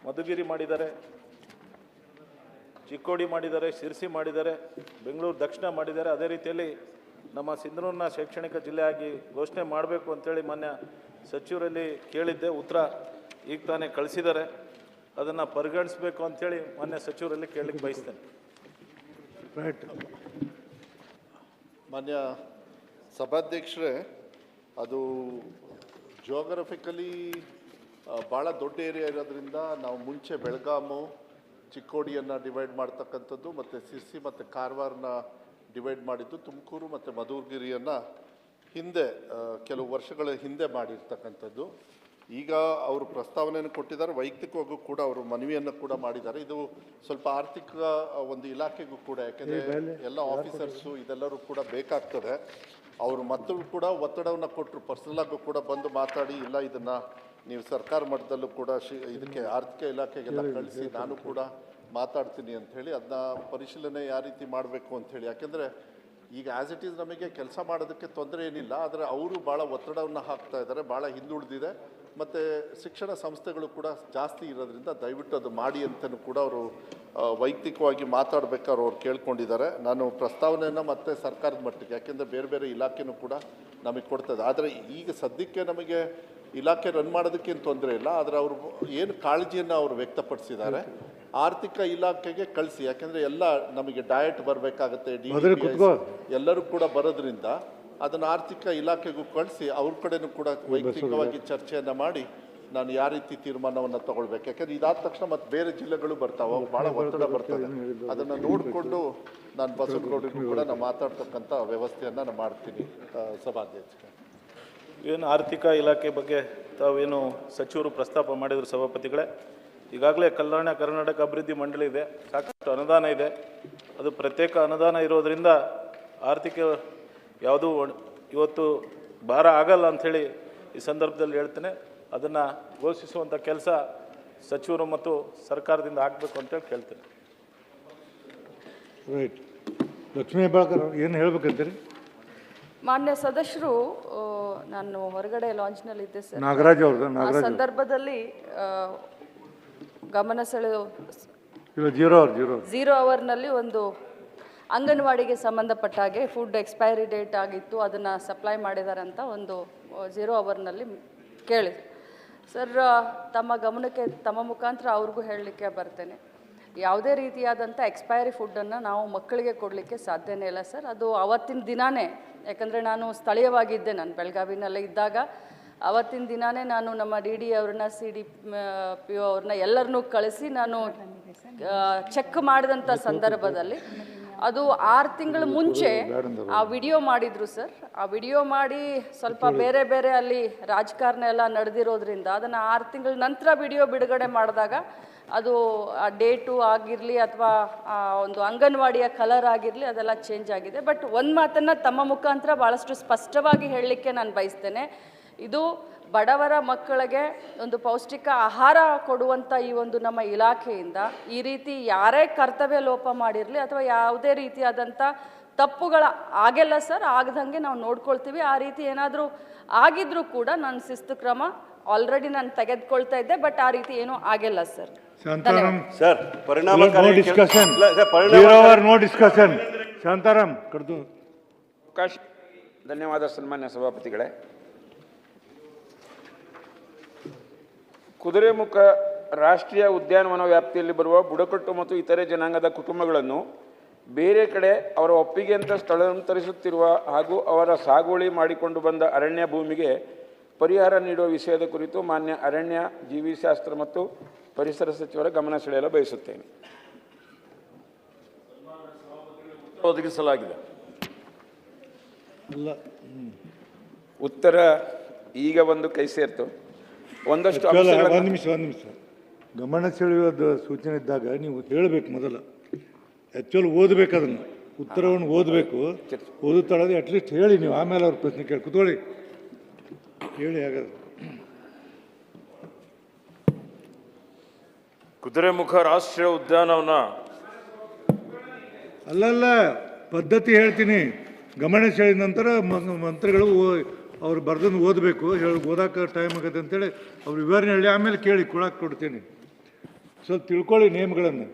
ಮಧುಗಿರಿ ಮಾಡಿದ್ದಾರೆ, ಚಿಕ್ಕೋಡಿ ಮಾಡಿದ್ದಾರೆ, ಶಿರ್ಸಿ ಮಾಡಿದ್ದಾರೆ, ಬೆಂಗಳೂರು ದಕ್ಷಿಣ ಮಾಡಿದ್ದಾರೆ. ಅದೇ ರೀತಿಯಲ್ಲಿ ನಮ್ಮ ಸಿಂಧನೂರಿನ ಶೈಕ್ಷಣಿಕ ಜಿಲ್ಲೆಯಾಗಿ ಘೋಷಣೆ ಮಾಡಬೇಕು ಅಂತೇಳಿ ಮಾನ್ಯ ಸಚಿವರಲ್ಲಿ ಕೇಳಿದ್ದೆ. ಉತ್ತರ ಈಗ ತಾನೇ ಕಳಿಸಿದ್ದಾರೆ. ಅದನ್ನು ಪರಿಗಣಿಸಬೇಕು ಅಂಥೇಳಿ ಮಾನ್ಯ ಸಚಿವರಲ್ಲಿ ಕೇಳಲಿಕ್ಕೆ ಬಯಸ್ತೇನೆ. ರೈಟ್. ಮಾನ್ಯ ಸಭಾಧ್ಯಕ್ಷರೇ, ಅದು ಜಿಯೋಗ್ರಫಿಕಲಿ ಭಾಳ ದೊಡ್ಡ ಏರಿಯಾ ಇರೋದ್ರಿಂದ ನಾವು ಮುಂಚೆ ಬೆಳಗಾಮು ಚಿಕ್ಕೋಡಿಯನ್ನು ಡಿವೈಡ್ ಮಾಡ್ತಕ್ಕಂಥದ್ದು ಮತ್ತು ಸಿರ್ಸಿ ಮತ್ತು ಕಾರವಾರನ ಡಿವೈಡ್ ಮಾಡಿದ್ದು, ತುಮಕೂರು ಮತ್ತು ಮಧುಗಿರಿಯನ್ನು ಹಿಂದೆ ಕೆಲವು ವರ್ಷಗಳ ಹಿಂದೆ ಮಾಡಿರ್ತಕ್ಕಂಥದ್ದು. ಈಗ ಅವರು ಪ್ರಸ್ತಾವನೆಯನ್ನು ಕೊಟ್ಟಿದ್ದಾರೆ, ವೈಯಕ್ತಿಕವಾಗೂ ಕೂಡ ಅವರು ಮನವಿಯನ್ನು ಕೂಡ ಮಾಡಿದ್ದಾರೆ. ಇದು ಸ್ವಲ್ಪ ಆರ್ಥಿಕ ಒಂದು ಇಲಾಖೆಗೂ ಕೂಡ, ಯಾಕೆಂದರೆ ಎಲ್ಲ ಆಫೀಸರ್ಸು ಇದೆಲ್ಲರೂ ಕೂಡ ಬೇಕಾಗ್ತದೆ. ಅವರು ಮತ್ತು ಕೂಡ ಒತ್ತಡವನ್ನು ಕೊಟ್ಟರು, ಪರ್ಸನಲಾಗೂ ಕೂಡ ಬಂದು ಮಾತಾಡಿ, ಇಲ್ಲ ಇದನ್ನು ನೀವು ಸರ್ಕಾರ ಮಟ್ಟದಲ್ಲೂ ಕೂಡ ಇದಕ್ಕೆ ಆರ್ಥಿಕ ಇಲಾಖೆಗೆಲ್ಲ ಕಳಿಸಿ ನಾನು ಕೂಡ ಮಾತಾಡ್ತೀನಿ ಅಂಥೇಳಿ ಅದನ್ನ ಪರಿಶೀಲನೆ ಯಾವ ರೀತಿ ಮಾಡಬೇಕು ಅಂಥೇಳಿ. ಯಾಕೆಂದರೆ ಈಗ ಆ್ಯಸ್ ಇಟ್ ಈಸ್ ನಮಗೆ ಕೆಲಸ ಮಾಡೋದಕ್ಕೆ ತೊಂದರೆ ಏನಿಲ್ಲ, ಆದರೆ ಅವರು ಭಾಳ ಒತ್ತಡವನ್ನು ಹಾಕ್ತಾ ಇದ್ದಾರೆ, ಭಾಳ ಹಿಂದುಳಿದಿದೆ. ಮತ್ತು ಶಿಕ್ಷಣ ಸಂಸ್ಥೆಗಳು ಕೂಡ ಜಾಸ್ತಿ ಇರೋದ್ರಿಂದ ದಯವಿಟ್ಟು ಅದು ಮಾಡಿ ಅಂತಲೂ ಕೂಡ ಅವರು ವೈಯಕ್ತಿಕವಾಗಿ ಮಾತಾಡಬೇಕಾದ್ರೆ ಅವ್ರು ಕೇಳ್ಕೊಂಡಿದ್ದಾರೆ. ನಾನು ಪ್ರಸ್ತಾವನೆಯನ್ನು ಮತ್ತೆ ಸರ್ಕಾರದ ಮಟ್ಟಿಗೆ, ಯಾಕೆಂದರೆ ಬೇರೆ ಬೇರೆ ಇಲಾಖೆನೂ ಕೂಡ ನಮಗೆ ಕೊಡ್ತದೆ. ಆದರೆ ಈಗ ಸದ್ಯಕ್ಕೆ ನಮಗೆ ಇಲಾಖೆ ರನ್ ಮಾಡೋದಕ್ಕೇನು ತೊಂದರೆ ಇಲ್ಲ, ಆದರೆ ಅವರು ಏನು ಕಾಳಜಿಯನ್ನು ಅವರು ವ್ಯಕ್ತಪಡಿಸಿದ್ದಾರೆ ಆರ್ಥಿಕ ಇಲಾಖೆಗೆ ಕಳಿಸಿ. ಯಾಕೆಂದರೆ ಎಲ್ಲ ನಮಗೆ ಡಯಟ್ ಬರಬೇಕಾಗತ್ತೆ, ಎಲ್ಲರೂ ಕೂಡ ಬರೋದ್ರಿಂದ ಅದನ್ನು ಆರ್ಥಿಕ ಇಲಾಖೆಗೂ ಕಳಿಸಿ ಅವ್ರ ಕಡೆನೂ ಕೂಡ ವೈಯಕ್ತಿಕವಾಗಿ ಚರ್ಚೆಯನ್ನು ಮಾಡಿ ನಾನು ಯಾವ ರೀತಿ ತೀರ್ಮಾನವನ್ನು ತಗೊಳ್ಬೇಕು. ಯಾಕೆಂದರೆ ಇದಾದ ತಕ್ಷಣ ಮತ್ತು ಬೇರೆ ಜಿಲ್ಲೆಗಳು ಬರ್ತಾವೆ, ಅವು ಭಾಳ ಒತ್ತಡ ಬರ್ತದೆ. ಅದನ್ನು ನೋಡಿಕೊಂಡು ನಾನು ಬಸವನಗೌಡರಿಗೂ ಕೂಡ ನಾನು ಮಾತಾಡ್ತಕ್ಕಂಥ ವ್ಯವಸ್ಥೆಯನ್ನು ನಾನು ಮಾಡ್ತೀನಿ. ಸಭಾಧ್ಯಕ್ಷ, ಏನು ಆರ್ಥಿಕ ಇಲಾಖೆ ಬಗ್ಗೆ ತಾವೇನು ಸಚಿವರು ಪ್ರಸ್ತಾಪ ಮಾಡಿದರು ಸಭಾಪತಿಗಳೇ, ಈಗಾಗಲೇ ಕಲ್ಯಾಣ ಕರ್ನಾಟಕ ಅಭಿವೃದ್ಧಿ ಮಂಡಳಿ ಇದೆ, ಸಾಕಷ್ಟು ಅನುದಾನ ಇದೆ. ಅದು ಪ್ರತ್ಯೇಕ ಅನುದಾನ ಇರೋದರಿಂದ ಆರ್ಥಿಕ ಯಾವುದೂ ಇವತ್ತು ಭಾರ ಆಗಲ್ಲ ಅಂಥೇಳಿ ಈ ಸಂದರ್ಭದಲ್ಲಿ ಹೇಳ್ತೇನೆ. ಅದನ್ನು ಘೋಷಿಸುವಂಥ ಕೆಲಸ ಸಚಿವರು ಮತ್ತು ಸರ್ಕಾರದಿಂದ ಆಗಬೇಕು ಅಂತೇಳಿ ಕೇಳ್ತೇನೆ. ರೈಟ್. ಲಕ್ಷ್ಮೀ ಹೆಬ್ಬಾಳ್ಕರ್ ಏನು ಹೇಳ್ಬೇಕಂತೀರಿ? ಮಾನ್ಯ ಸದಸ್ಯರು, ನಾನು ಹೊರಗಡೆ ಲಾಂಚ್ನಲ್ಲಿದ್ದೆ ಸರ್, ನಾಗರಾಜ್ ಅವ್ರದ್ದು. ಆ ಸಂದರ್ಭದಲ್ಲಿ ಗಮನ ಸೆಳೆದು 0 ಅವರ್ನಲ್ಲಿ ಒಂದು ಅಂಗನವಾಡಿಗೆ ಸಂಬಂಧಪಟ್ಟ ಹಾಗೆ ಫುಡ್ ಎಕ್ಸ್ಪೈರಿ ಡೇಟ್ ಆಗಿತ್ತು, ಅದನ್ನು ಸಪ್ಲೈ ಮಾಡಿದ್ದಾರೆ ಅಂತ ಒಂದು 0 ಅವರ್ನಲ್ಲಿ ಕೇಳಿ ಸರ್. ತಮ್ಮ ಗಮನಕ್ಕೆ ತಮ್ಮ ಮುಖಾಂತರ ಅವ್ರಿಗೂ ಹೇಳಲಿಕ್ಕೆ ಬರ್ತೇನೆ, ಯಾವುದೇ ರೀತಿಯಾದಂಥ ಎಕ್ಸ್ಪೈರಿ ಫುಡ್ಡನ್ನು ನಾವು ಮಕ್ಕಳಿಗೆ ಕೊಡಲಿಕ್ಕೆ ಸಾಧ್ಯನೇ ಇಲ್ಲ ಸರ್. ಅದು ಅವತ್ತಿನ ದಿನಾನೇ, ಯಾಕಂದರೆ ನಾನು ಸ್ಥಳೀಯವಾಗಿದ್ದೆ, ನಾನು ಬೆಳಗಾವಿನಲ್ಲೇ ಇದ್ದಾಗ ಅವತ್ತಿನ ದಿನಾನೇ ನಾನು ನಮ್ಮ DD ಅವ್ರನ್ನ CDPO ಅವ್ರನ್ನ ಎಲ್ಲರನ್ನೂ ಕಳಿಸಿ ನಾನು ಚೆಕ್ ಮಾಡಿದಂಥ ಸಂದರ್ಭದಲ್ಲಿ ಅದು 6 ತಿಂಗಳ ಮುಂಚೆ ಆ ವಿಡಿಯೋ ಮಾಡಿದ್ರು ಸರ್. ಆ ವಿಡಿಯೋ ಮಾಡಿ ಸ್ವಲ್ಪ ಬೇರೆ ಬೇರೆ ಅಲ್ಲಿ ರಾಜಕಾರಣ ಎಲ್ಲ ನಡೆದಿರೋದ್ರಿಂದ ಅದನ್ನು 6 ತಿಂಗಳ ನಂತರ ವಿಡಿಯೋ ಬಿಡುಗಡೆ ಮಾಡಿದಾಗ ಅದು ಆ ಡೇಟು ಆಗಿರಲಿ ಅಥವಾ ಒಂದು ಅಂಗನವಾಡಿಯ ಕಲರ್ ಆಗಿರಲಿ ಅದೆಲ್ಲ ಚೇಂಜ್ ಆಗಿದೆ. ಬಟ್ ಒಂದು ಮಾತನ್ನು ತಮ್ಮ ಮುಖಾಂತರ ಭಾಳಷ್ಟು ಸ್ಪಷ್ಟವಾಗಿ ಹೇಳಲಿಕ್ಕೆ ನಾನು ಬಯಸ್ತೇನೆ, ಇದು ಬಡವರ ಮಕ್ಕಳಿಗೆ ಒಂದು ಪೌಷ್ಟಿಕ ಆಹಾರ ಕೊಡುವಂಥ ಈ ಒಂದು ನಮ್ಮ ಇಲಾಖೆಯಿಂದ ಈ ರೀತಿ ಯಾರೇ ಕರ್ತವ್ಯ ಲೋಪ ಮಾಡಿರಲಿ ಅಥವಾ ಯಾವುದೇ ರೀತಿಯಾದಂಥ ತಪ್ಪುಗಳ ಆಗಿಲ್ಲ ಸರ್, ಆಗದಂಗೆ ನಾವು ನೋಡ್ಕೊಳ್ತೀವಿ. ಆ ರೀತಿ ಏನಾದರೂ ಆಗಿದ್ರೂ ಕೂಡ ನಾನು ಶಿಸ್ತು ಕ್ರಮ ಆಲ್ರೆಡಿ ನಾನು ತೆಗೆದುಕೊಳ್ತಾ ಇದ್ದೆ, ಬಟ್ ಆ ರೀತಿ ಏನೂ ಆಗಿಲ್ಲ ಸರ್. ಸರ್, ಪರಿಣಾಮಕಾರಿ ಶಾಂತಾರಾಮ್ ಕಡ್ದು. ಧನ್ಯವಾದ ಸನ್ಮಾನ್ಯ ಸಭಾಪತಿಗಳೇ. ಕುದುರೆಮುಖ ರಾಷ್ಟ್ರೀಯ ಉದ್ಯಾನವನ ವ್ಯಾಪ್ತಿಯಲ್ಲಿ ಬರುವ ಬುಡಕಟ್ಟು ಮತ್ತು ಇತರೆ ಜನಾಂಗದ ಕುಟುಂಬಗಳನ್ನು ಬೇರೆ ಕಡೆ ಅವರ ಒಪ್ಪಿಗೆಯಂತೆ ಸ್ಥಳಾಂತರಿಸುತ್ತಿರುವ ಹಾಗೂ ಅವರ ಸಾಗುವಳಿ ಮಾಡಿಕೊಂಡು ಬಂದ ಅರಣ್ಯ ಭೂಮಿಗೆ ಪರಿಹಾರ ನೀಡುವ ವಿಷಯದ ಕುರಿತು ಮಾನ್ಯ ಅರಣ್ಯ, ಜೀವಿಶಾಸ್ತ್ರ ಮತ್ತು ಪರಿಸರ ಸಚಿವರ ಗಮನ ಸೆಳೆಯಲು ಬಯಸುತ್ತೇನೆ. ಒದಗಿಸಲಾಗಿದೆ. ಉತ್ತರ ಈಗ ಒಂದು ಕೈ ಸೇರ್ತು. ಒಂದಷ್ಟು ಒಂದು ನಿಮಿಷ ಗಮನ ಸೆಳೆಯೋದು ಸೂಚನೆ ಇದ್ದಾಗ ನೀವು ಹೇಳಬೇಕು. ಮೊದಲು ಆ್ಯಕ್ಚುಲಿ ಓದಬೇಕು, ಅದನ್ನು ಉತ್ತರವನ್ನು ಓದಬೇಕು. ಓದುತ್ತಾಳದು ಅಟ್ಲೀಸ್ಟ್ ಹೇಳಿ ನೀವು, ಆಮೇಲೆ ಅವ್ರ ಪ್ರಶ್ನೆ ಕೇಳಿ ಕೂತ್ಕೊಳ್ಳಿ, ಹೇಳಿ. ಹಾಗಾದ್ರೆ ಕುದುರೆಮುಖ ರಾಷ್ಟ್ರೀಯ ಉದ್ಯಾನವನ ಅಲ್ಲಲ್ಲ ಪದ್ಧತಿ ಹೇಳ್ತೀನಿ. ಗಮನ ಸೆಳೆದ ನಂತರ ಮಂತ್ರಿಗಳು ಅವ್ರು ಬರ್ದನ್ನು ಓದಬೇಕು. ಓದಾಕ ಟೈಮ್ ಆಗುತ್ತೆ ಅಂತೇಳಿ ಅವ್ರು ವಿವರಣೆ ಹೇಳಿ ಆಮೇಲೆ ಕೇಳಿ ಕೊಡಕ್ಕೆ ಕೊಡ್ತೀನಿ. ಸ್ವಲ್ಪ ತಿಳ್ಕೊಳ್ಳಿ ನೇಮ್ಗಳನ್ನು.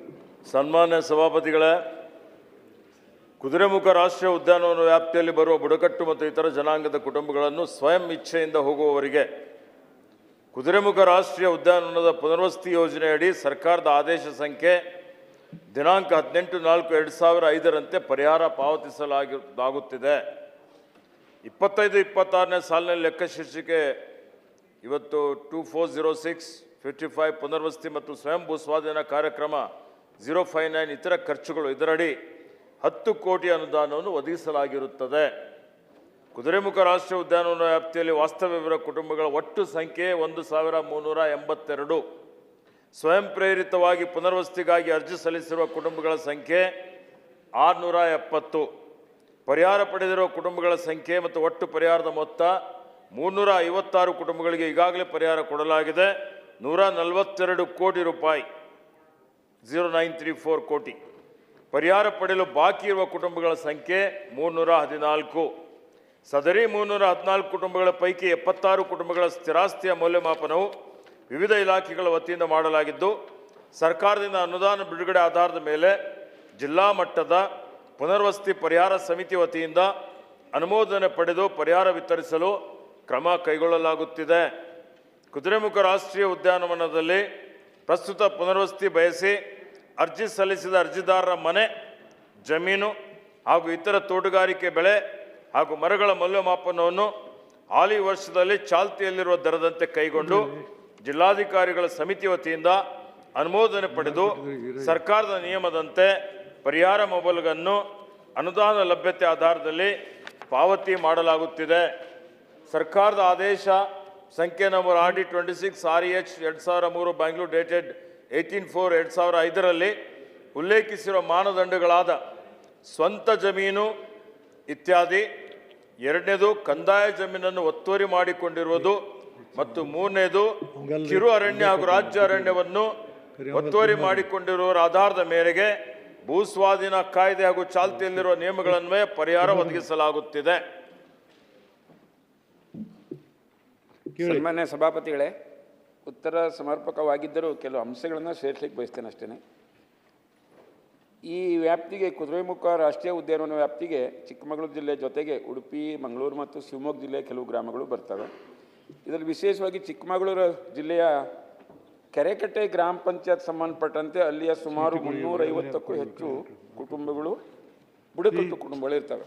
ಸನ್ಮಾನ್ಯ ಸಭಾಪತಿಗಳೇ, ಕುದುರೆಮುಖ ರಾಷ್ಟ್ರೀಯ ಉದ್ಯಾನವನ ವ್ಯಾಪ್ತಿಯಲ್ಲಿ ಬರುವ ಬುಡಕಟ್ಟು ಮತ್ತು ಇತರ ಜನಾಂಗದ ಕುಟುಂಬಗಳನ್ನು ಸ್ವಯಂ ಇಚ್ಛೆಯಿಂದ ಹೋಗುವವರಿಗೆ ಕುದುರೆಮುಖ ರಾಷ್ಟ್ರೀಯ ಉದ್ಯಾನವನದ ಪುನರ್ವಸತಿ ಯೋಜನೆಯಡಿ ಸರ್ಕಾರದ ಆದೇಶ ಸಂಖ್ಯೆ ದಿನಾಂಕ 18/4/2005 ಪರಿಹಾರ ಪಾವತಿಸಲಾಗುತ್ತಿದೆ. 25-26ನೇ ಸಾಲಿನಲ್ಲಿ ಲೆಕ್ಕ ಶೀರ್ಷಿಕೆ ಇವತ್ತು 2406-55 ಪುನರ್ವಸತಿ ಮತ್ತು ಸ್ವಯಂ ಭೂಸ್ವಾಧೀನ ಕಾರ್ಯಕ್ರಮ 059 ಇತರ ಖರ್ಚುಗಳು ಇದರಡಿ 10 ಕೋಟಿ ಅನುದಾನವನ್ನು ಒದಗಿಸಲಾಗಿರುತ್ತದೆ. ಕುದುರೆಮುಖ ರಾಷ್ಟ್ರೀಯ ಉದ್ಯಾನವನ ವ್ಯಾಪ್ತಿಯಲ್ಲಿ ವಾಸ್ತವ್ಯವಿರುವ ಕುಟುಂಬಗಳ ಒಟ್ಟು ಸಂಖ್ಯೆ 1382. ಸ್ವಯಂ ಪ್ರೇರಿತವಾಗಿ ಪುನರ್ವಸತಿಗಾಗಿ ಅರ್ಜಿ ಸಲ್ಲಿಸಿರುವ ಕುಟುಂಬಗಳ ಸಂಖ್ಯೆ 670. ಪರಿಹಾರ ಪಡೆದಿರುವ ಕುಟುಂಬಗಳ ಸಂಖ್ಯೆ ಮತ್ತು ಒಟ್ಟು ಪರಿಹಾರದ ಮೊತ್ತ 356 ಕುಟುಂಬಗಳಿಗೆ ಈಗಾಗಲೇ ಪರಿಹಾರ ಕೊಡಲಾಗಿದೆ. 142 ಕೋಟಿ ರೂಪಾಯಿ 0934 ಕೋಟಿ. ಪರಿಹಾರ ಪಡೆಯಲು ಬಾಕಿ ಇರುವ ಕುಟುಂಬಗಳ ಸಂಖ್ಯೆ 314. ಸದರಿ 314 ಕುಟುಂಬಗಳ ಪೈಕಿ 76 ಕುಟುಂಬಗಳ ಸ್ಥಿರಾಸ್ತಿಯ ಮೌಲ್ಯಮಾಪನವು ವಿವಿಧ ಇಲಾಖೆಗಳ ವತಿಯಿಂದ ಮಾಡಲಾಗಿದ್ದು, ಸರ್ಕಾರದಿಂದ ಅನುದಾನ ಬಿಡುಗಡೆ ಆಧಾರದ ಮೇಲೆ ಜಿಲ್ಲಾ ಮಟ್ಟದ ಪುನರ್ವಸತಿ ಪರಿಹಾರ ಸಮಿತಿ ವತಿಯಿಂದ ಅನುಮೋದನೆ ಪಡೆದು ಪರಿಹಾರ ವಿತರಿಸಲು ಕ್ರಮ ಕೈಗೊಳ್ಳಲಾಗುತ್ತಿದೆ. ಕುದುರೆಮುಖ ರಾಷ್ಟ್ರೀಯ ಉದ್ಯಾನವನದಲ್ಲಿ ಪ್ರಸ್ತುತ ಪುನರ್ವಸತಿ ಬಯಸಿ ಅರ್ಜಿ ಸಲ್ಲಿಸಿದ ಅರ್ಜಿದಾರರ ಮನೆ, ಜಮೀನು ಹಾಗೂ ಇತರ ತೋಟಗಾರಿಕೆ ಬೆಳೆ ಹಾಗೂ ಮರಗಳ ಮೌಲ್ಯಮಾಪನವನ್ನು ಹಾಲಿ ವರ್ಷದಲ್ಲಿ ಚಾಲ್ತಿಯಲ್ಲಿರುವ ದರದಂತೆ ಕೈಗೊಂಡು ಜಿಲ್ಲಾಧಿಕಾರಿಗಳ ಸಮಿತಿ ವತಿಯಿಂದ ಅನುಮೋದನೆ ಪಡೆದು ಸರ್ಕಾರದ ನಿಯಮದಂತೆ ಪರಿಹಾರ ಮೊಬೈಲ್ಗಳನ್ನು ಅನುದಾನ ಲಭ್ಯತೆ ಆಧಾರದಲ್ಲಿ ಪಾವತಿ ಮಾಡಲಾಗುತ್ತಿದೆ. ಸರ್ಕಾರದ ಆದೇಶ ಸಂಖ್ಯೆ ನಂಬರ್ RD-26/REH 2003 ಬ್ಯಾಂಗ್ಳೂರು ಡೇಟೆಡ್ 18/4/2005 ಉಲ್ಲೇಖಿಸಿರುವ ಮಾನದಂಡಗಳಾದ ಸ್ವಂತ ಜಮೀನು ಇತ್ಯಾದಿ, ಎರಡನೇದು ಕಂದಾಯ ಜಮೀನನ್ನು ಒತ್ತುವರಿ ಮಾಡಿಕೊಂಡಿರುವುದು ಮತ್ತು ಮೂರನೇದು ಕಿರು ಅರಣ್ಯ ಹಾಗೂ ರಾಜ್ಯ ಅರಣ್ಯವನ್ನು ಒತ್ತುವರಿ ಮಾಡಿಕೊಂಡಿರುವವರ ಆಧಾರದ ಮೇರೆಗೆ ಭೂಸ್ವಾಧೀನ ಕಾಯ್ದೆ ಹಾಗೂ ಚಾಲ್ತಿಯಲ್ಲಿರುವ ನಿಯಮಗಳನ್ವಯ ಪರಿಹಾರ ಒದಗಿಸಲಾಗುತ್ತಿದೆ. ಸನ್ಮಾನ್ಯ ಸಭಾಪತಿಗಳೇ, ಉತ್ತರ ಸಮರ್ಪಕವಾಗಿದ್ದರೂ ಕೆಲವು ಅಂಶಗಳನ್ನು ಸೇರಿಸಲಿಕ್ಕೆ ಬಯಸ್ತೇನೆ ಅಷ್ಟೇ. ಈ ವ್ಯಾಪ್ತಿಗೆ ಕುದುರೆಮುಖ ರಾಷ್ಟ್ರೀಯ ಉದ್ಯಾನವನ ವ್ಯಾಪ್ತಿಗೆ ಚಿಕ್ಕಮಗಳೂರು ಜಿಲ್ಲೆ ಜೊತೆಗೆ ಉಡುಪಿ, ಮಂಗಳೂರು ಮತ್ತು ಶಿವಮೊಗ್ಗ ಜಿಲ್ಲೆಯ ಕೆಲವು ಗ್ರಾಮಗಳು ಬರ್ತವೆ. ಇದರಲ್ಲಿ ವಿಶೇಷವಾಗಿ ಚಿಕ್ಕಮಗಳೂರು ಜಿಲ್ಲೆಯ ಕೆರೆಕಟ್ಟೆ ಗ್ರಾಮ ಪಂಚಾಯತ್ ಸಂಬಂಧಪಟ್ಟಂತೆ ಅಲ್ಲಿಯ ಸುಮಾರು 350ಕ್ಕೂ ಹೆಚ್ಚು ಕುಟುಂಬಗಳು ಬುಡಕಟ್ಟು ಕುಟುಂಬಗಳು ಇರ್ತವೆ.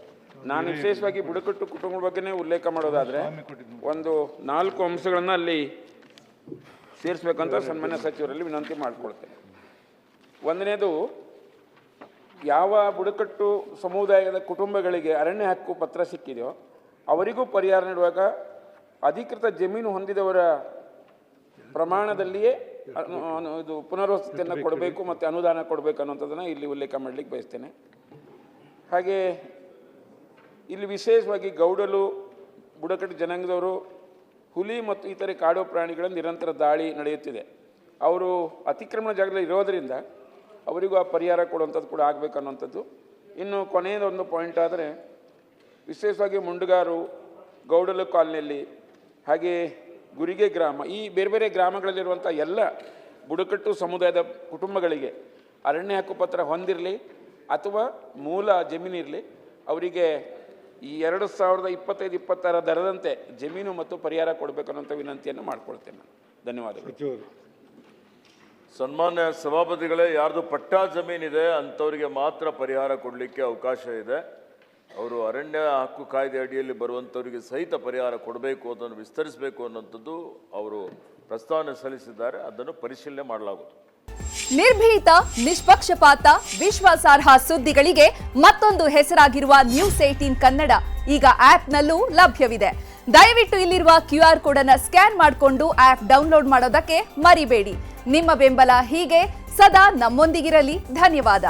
ನಾನು ವಿಶೇಷವಾಗಿ ಬುಡಕಟ್ಟು ಕುಟುಂಬಗಳ ಬಗ್ಗೆನೇ ಉಲ್ಲೇಖ ಮಾಡೋದಾದರೆ ಒಂದು 4 ಅಂಶಗಳನ್ನು ಅಲ್ಲಿ ಸೇರಿಸ್ಬೇಕಂತ ಸನ್ಮಾನ್ಯ ಸಚಿವರಲ್ಲಿ ವಿನಂತಿ ಮಾಡಿಕೊಳ್ತೇನೆ. ಒಂದನೇದು, ಯಾವ ಬುಡಕಟ್ಟು ಸಮುದಾಯದ ಕುಟುಂಬಗಳಿಗೆ ಅರಣ್ಯ ಹಕ್ಕು ಪತ್ರ ಸಿಕ್ಕಿದೆಯೋ ಅವರಿಗೂ ಪರಿಹಾರ ನೀಡುವಾಗ ಅಧಿಕೃತ ಜಮೀನು ಹೊಂದಿದವರ ಪ್ರಮಾಣದಲ್ಲಿಯೇ ಇದು ಪುನರ್ವಸತಿಯನ್ನು ಕೊಡಬೇಕು ಮತ್ತು ಅನುದಾನ ಕೊಡಬೇಕು ಅನ್ನೋಂಥದ್ದನ್ನು ಇಲ್ಲಿ ಉಲ್ಲೇಖ ಮಾಡಲಿಕ್ಕೆ ಬಯಸ್ತೇನೆ. ಹಾಗೆ ಇಲ್ಲಿ ವಿಶೇಷವಾಗಿ ಗೌಡಲು ಬುಡಕಟ್ಟು ಜನಾಂಗದವರು ಹುಲಿ ಮತ್ತು ಇತರೆ ಕಾಡು ಪ್ರಾಣಿಗಳ ನಿರಂತರ ದಾಳಿ ನಡೆಯುತ್ತಿದೆ. ಅವರು ಅತಿಕ್ರಮಣ ಜಾಗದಲ್ಲಿ ಇರೋದರಿಂದ ಅವರಿಗೂ ಆ ಪರಿಹಾರ ಕೊಡುವಂಥದ್ದು ಕೂಡ ಆಗಬೇಕು ಅನ್ನೋಂಥದ್ದು. ಇನ್ನು ಕೊನೆಯದೊಂದು ಪಾಯಿಂಟ್ ಆದರೆ, ವಿಶೇಷವಾಗಿ ಮುಂಡುಗಾರು, ಗೌಡಲು ಕಾಲನಿಯಲ್ಲಿ, ಹಾಗೆ ಗುರಿಗೆ ಗ್ರಾಮ, ಈ ಬೇರೆ ಬೇರೆ ಗ್ರಾಮಗಳಲ್ಲಿರುವಂಥ ಎಲ್ಲ ಬುಡಕಟ್ಟು ಸಮುದಾಯದ ಕುಟುಂಬಗಳಿಗೆ ಅರಣ್ಯ ಹಕ್ಕು ಪತ್ರ ಹೊಂದಿರಲಿ ಅಥವಾ ಮೂಲ ಜಮೀನಿರಲಿ, ಅವರಿಗೆ ಈ 2025-26 ದರದಂತೆ ಜಮೀನು ಮತ್ತು ಪರಿಹಾರ ಕೊಡಬೇಕು ಅನ್ನೋಂಥ ವಿನಂತಿಯನ್ನು ಮಾಡ್ಕೊಳ್ತೇನೆ. ಧನ್ಯವಾದಗಳು. ಸನ್ಮಾನ್ಯ ಸಭಾಪತಿಗಳೇ, ಯಾರ್ದು ಪಟ್ಟಾ ಜಮೀನಿದೆ ಅಂಥವರಿಗೆ ಮಾತ್ರ ಪರಿಹಾರ ಕೊಡಲಿಕ್ಕೆ ಅವಕಾಶ ಇದೆ. ಅವರು ಅರಣ್ಯ ಹಕ್ಕು ಕಾಯ್ದೆ ಅಡಿಯಲ್ಲಿ ಬರುವಂಥವರಿಗೆ ಸಹಿತ ಪರಿಹಾರ ಕೊಡಬೇಕು, ಅದನ್ನು ವಿಸ್ತರಿಸಬೇಕು ಅನ್ನೋಂಥದ್ದು ಅವರು ಪ್ರಸ್ತಾವನೆ ಸಲ್ಲಿಸಿದ್ದಾರೆ. ಅದನ್ನು ಪರಿಶೀಲನೆ ಮಾಡಲಾಗುವುದು. ನಿರ್ಭೀತ, ನಿಷ್ಪಕ್ಷಪಾತ, ವಿಶ್ವಾಸಾರ್ಹ ಸುದ್ದಿಗಳಿಗೆ ಮತ್ತೊಂದು ಹೆಸರಾಗಿರುವ ನ್ಯೂಸ್ 18 ಕನ್ನಡ ಈಗ ಆಪ್ನಲ್ಲೂ ಲಭ್ಯವಿದೆ. ದಯವಿಟ್ಟು ಇಲ್ಲಿರುವ QR ಕೋಡ್ ಅನ್ನು ಸ್ಕ್ಯಾನ್ ಮಾಡಿಕೊಂಡು ಆಪ್ ಡೌನ್ಲೋಡ್ ಮಾಡೋದಕ್ಕೆ ಮರಿಬೇಡಿ. ನಿಮ್ಮ ಬೆಂಬಲ ಹೀಗೆ ಸದಾ ನಮ್ಮೊಂದಿಗಿರಲಿ. ಧನ್ಯವಾದ.